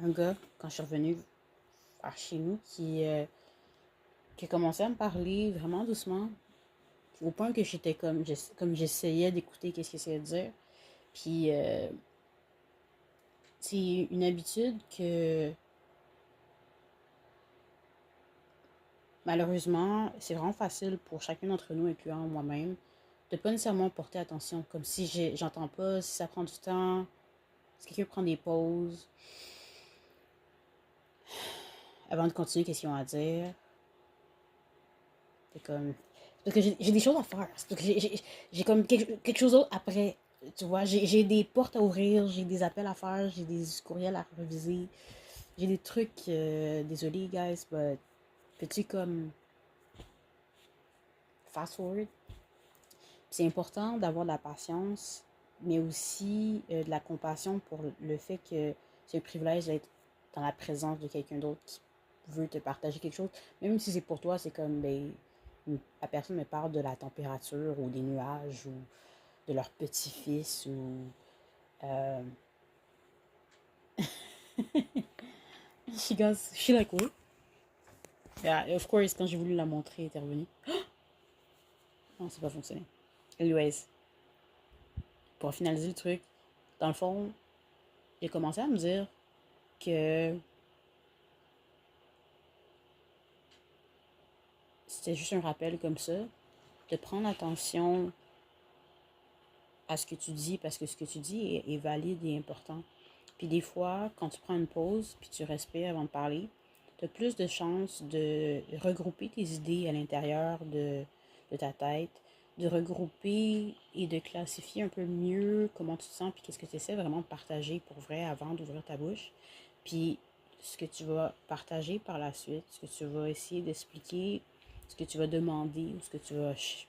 un gars, quand je suis revenue vers chez nous, qui a commencé à me parler vraiment doucement, au point que j'étais comme j'essayais d'écouter qu'est-ce qu'il essayait de dire. Puis c'est une habitude que malheureusement, c'est vraiment facile pour chacun d'entre nous, incluant moi-même, de pas nécessairement porter attention. Comme si j'entends pas, si ça prend du temps, si quelqu'un prend des pauses avant de continuer, qu'est-ce qu'ils ont à dire. C'est comme. Parce que j'ai des choses à faire. C'est parce que j'ai comme quelque chose d'autre après. Tu vois, j'ai des portes à ouvrir, j'ai des appels à faire, j'ai des courriels à réviser, j'ai des trucs. Désolé, guys, but petit comme fast forward. C'est important d'avoir de la patience, mais aussi de la compassion pour le fait que c'est un privilège d'être dans la présence de quelqu'un d'autre qui veut te partager quelque chose. Même si c'est pour toi, c'est comme ben, la personne me parle de la température ou des nuages ou de leur petit-fils ou. Euh... She goes, she like what? Yeah, of course, quand j'ai voulu la montrer, elle était revenue. Non, c'est pas fonctionné. Anyways, pour finaliser le truc, dans le fond, il a commencé à me dire que c'était juste un rappel comme ça, de prendre attention à ce que tu dis parce que ce que tu dis est valide et important. Puis des fois, quand tu prends une pause puis tu respires avant de parler, tu as plus de chances de regrouper tes idées à l'intérieur de ta tête, de regrouper et de classifier un peu mieux comment tu te sens puis qu'est-ce que tu essaies vraiment de partager pour vrai avant d'ouvrir ta bouche. Puis ce que tu vas partager par la suite, ce que tu vas essayer d'expliquer, ce que tu vas demander ou ce que tu vas I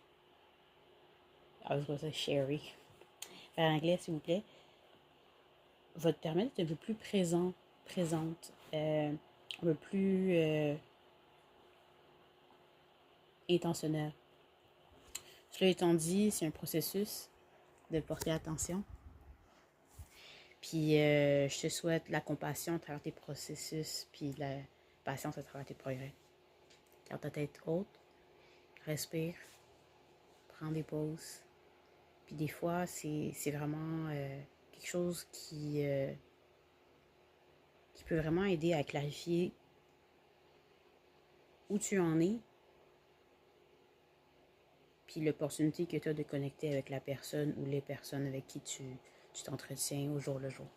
was going to say sherry, faire en anglais s'il vous plaît, va te permettre d'être un peu plus présent, présente, un peu plus intentionnel. Cela étant dit, c'est un processus de porter attention. Puis je te souhaite la compassion à travers tes processus, puis la patience à travers tes progrès. Garde ta tête haute, respire, prends des pauses. Puis des fois, c'est vraiment quelque chose qui peut vraiment aider à clarifier où tu en es, puis l'opportunité que tu as de connecter avec la personne ou les personnes avec qui tu t'entretiens au jour le jour.